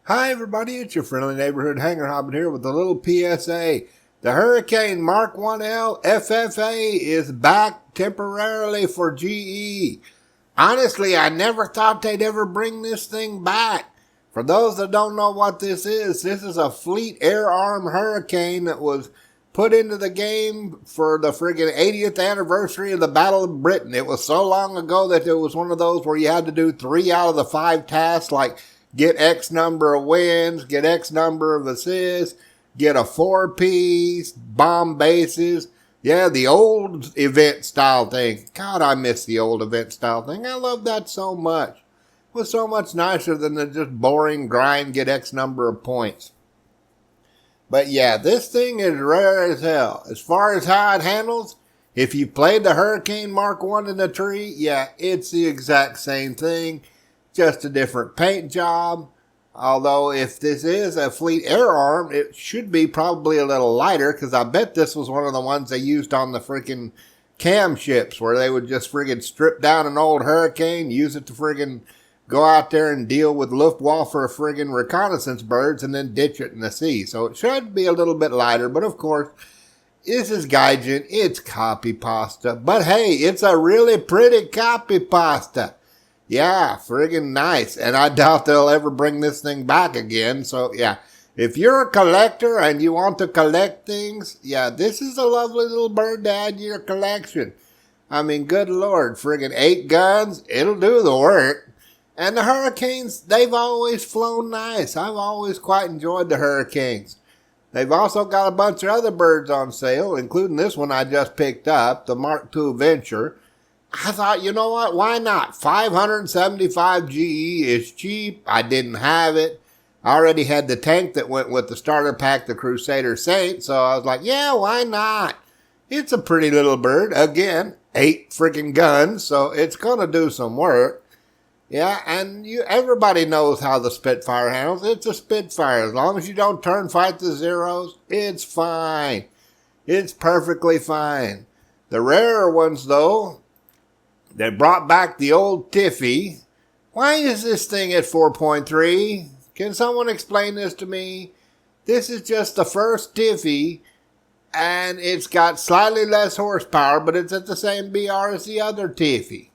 Hi everybody, it's your friendly neighborhood hanger hobbit here with a little PSA. The Hurricane Mk.I FFA is back temporarily for GE. Honestly, I never thought they'd ever bring this thing back. For those that don't know what this is a Fleet Air Arm Hurricane that was put into the game for the friggin' 80th anniversary of the Battle of Britain. It was so long ago that it was one of those where you had to do 3 out of the 5 tasks, like get X number of wins, get X number of assists, get a 4-piece, bomb bases. Yeah, the old event style thing. God, I miss the old event style thing. I love that so much. It was so much nicer than the just boring grind, get X number of points. But yeah, this thing is rare as hell. As far as how it handles, if you played the Hurricane Mk.I in the tree, yeah, it's the exact same thing. Just a different paint job. Although if this is a Fleet Air Arm, it should be probably a little lighter, because I bet this was one of the ones they used on the freaking cam ships, where they would just friggin' strip down an old Hurricane, use it to friggin' go out there and deal with Luftwaffe or friggin' reconnaissance birds, and then ditch it in the sea. So it should be a little bit lighter, but of course, this is Gaijin. It's copy pasta. But hey, it's a really pretty copy pasta. Yeah, friggin' nice. And I doubt they'll ever bring this thing back again. So, yeah, if you're a collector and you want to collect things, yeah, this is a lovely little bird to add to your collection. I mean, good Lord, friggin' 8 guns, it'll do the work. And the Hurricanes, they've always flown nice. I've always quite enjoyed the Hurricanes. They've also got a bunch of other birds on sale, including this one I just picked up, the Mark II Venture. I thought, you know what, why not? 575 GE is cheap. I didn't have it. I already had the tank that went with the starter pack, the Crusader Saint, so I was like, yeah, why not? It's a pretty little bird. Again, 8 freaking guns, so it's going to do some work. Yeah, and everybody knows how the Spitfire handles. It's a Spitfire. As long as you don't turn fight to zeros, it's fine. It's perfectly fine. The rarer ones, though, they brought back the old Tiffy. Why is this thing at 4.3? Can someone explain this to me? This is just the first Tiffy, and it's got slightly less horsepower, but it's at the same BR as the other Tiffy.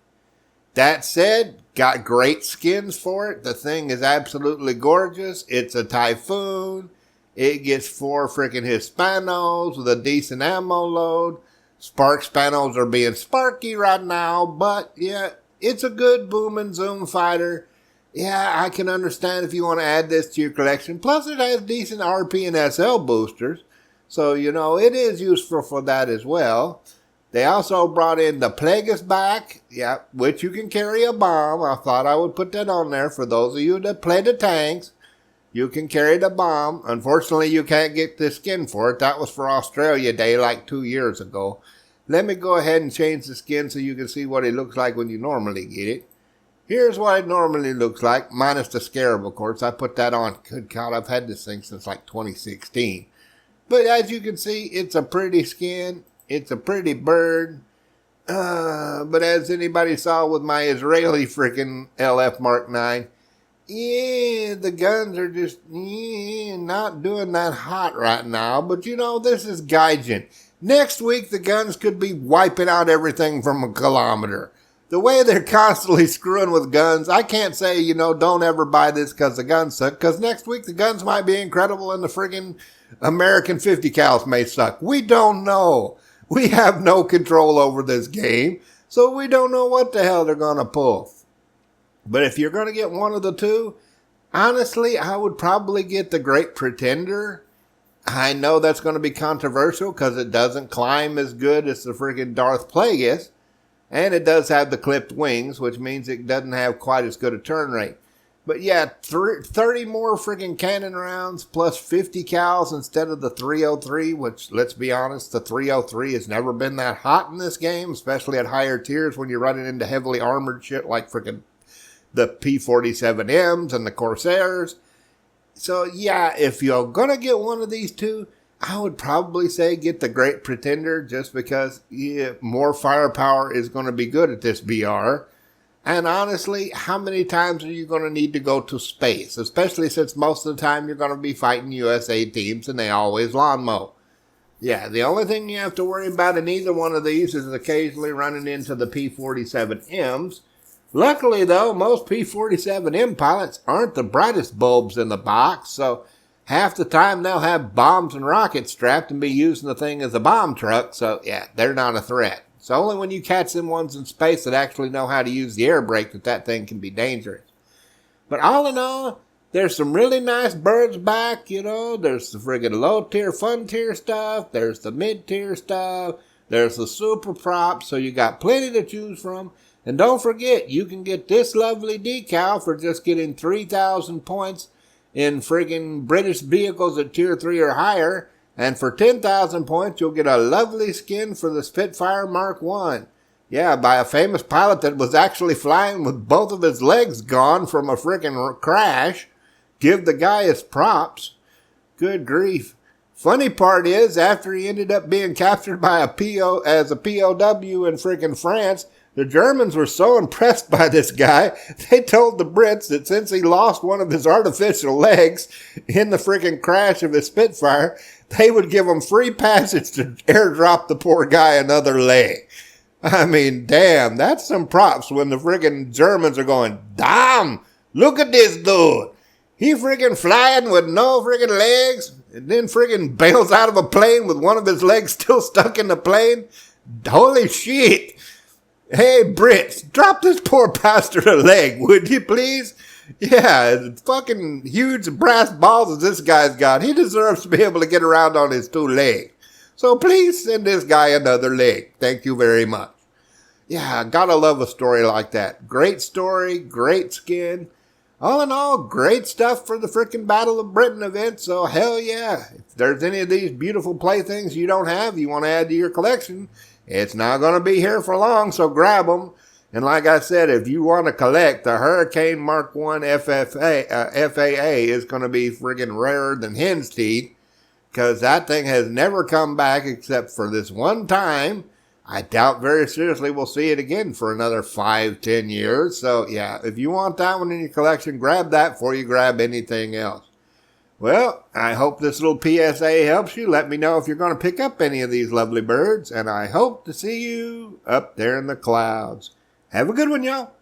That said, got great skins for it. The thing is absolutely gorgeous. It's a Typhoon. It gets 4 freaking Hispanos with a decent ammo load. Spark Spanos are being sparky right now, but yeah, it's a good boom and zoom fighter. Yeah, I can understand if you want to add this to your collection. Plus, it has decent RP and SL boosters, so you know it is useful for that as well. They also brought in the Plagueis back, yeah, which you can carry a bomb. I thought I would put that on there for those of you that play the tanks. You can carry the bomb. Unfortunately, you can't get the skin for it. That was for Australia Day like 2 years ago. Let me go ahead and change the skin so you can see what it looks like when you normally get it. Here's what it normally looks like, minus the scarab, of course. I put that on. Good God, I've had this thing since like 2016. But as you can see, it's a pretty skin. It's a pretty bird. But as anybody saw with my Israeli freaking LF Mark 9, yeah, the guns are just not doing that hot right now. But you know, this is Gaijin. Next week, the guns could be wiping out everything from a kilometer. The way they're constantly screwing with guns, I can't say, you know, don't ever buy this because the guns suck. Because next week, the guns might be incredible and the friggin' American 50 cals may suck. We don't know. We have no control over this game. So we don't know what the hell they're going to pull. But if you're going to get one of the two, honestly, I would probably get the Great Pretender. I know that's going to be controversial because it doesn't climb as good as the freaking Darth Plagueis. And it does have the clipped wings, which means it doesn't have quite as good a turn rate. But yeah, 30 more freaking cannon rounds plus 50 cals instead of the 303, which, let's be honest, the 303 has never been that hot in this game, especially at higher tiers when you're running into heavily armored shit like freaking the P-47Ms and the Corsairs. So yeah, if you're going to get one of these two, I would probably say get the Great Pretender just because more firepower is going to be good at this BR. And honestly, how many times are you going to need to go to space? Especially since most of the time you're going to be fighting USA teams and they always lawn mow. Yeah, the only thing you have to worry about in either one of these is occasionally running into the P-47Ms. Luckily, though, most P-47M pilots aren't the brightest bulbs in the box, so half the time they'll have bombs and rockets strapped and be using the thing as a bomb truck, so yeah, they're not a threat. It's only when you catch them ones in space that actually know how to use the air brake that thing can be dangerous. But all in all, there's some really nice birds back, you know. There's the friggin' low-tier, fun-tier stuff. There's the mid-tier stuff. There's the super props, so you got plenty to choose from. And don't forget, you can get this lovely decal for just getting 3,000 points in friggin' British vehicles at Tier 3 or higher. And for 10,000 points, you'll get a lovely skin for the Spitfire Mark I. Yeah, by a famous pilot that was actually flying with both of his legs gone from a frickin' crash. Give the guy his props. Good grief. Funny part is, after he ended up being captured by a POW in frickin' France, the Germans were so impressed by this guy, they told the Brits that since he lost one of his artificial legs in the frickin' crash of his Spitfire, they would give him free passage to airdrop the poor guy another leg. I mean, damn, that's some props when the friggin' Germans are going, damn, look at this dude. He friggin' flying with no friggin' legs and then friggin' bails out of a plane with one of his legs still stuck in the plane. Holy shit. Hey, Brits, drop this poor bastard a leg, would you please? Yeah, as fucking huge brass balls as this guy's got, he deserves to be able to get around on his two legs. So please send this guy another leg. Thank you very much. Yeah, gotta love a story like that. Great story, great skin. All in all, great stuff for the frickin' Battle of Britain event, so hell yeah. If there's any of these beautiful playthings you don't have, you want to add to your collection, it's not going to be here for long, so grab them. And like I said, if you want to collect, the Hurricane Mk.I FAA is going to be friggin' rarer than hen's teeth, because that thing has never come back except for this one time. I doubt very seriously we'll see it again for another 5-10 years. So yeah, if you want that one in your collection, grab that before you grab anything else. Well, I hope this little PSA helps you. Let me know if you're going to pick up any of these lovely birds. And I hope to see you up there in the clouds. Have a good one, y'all.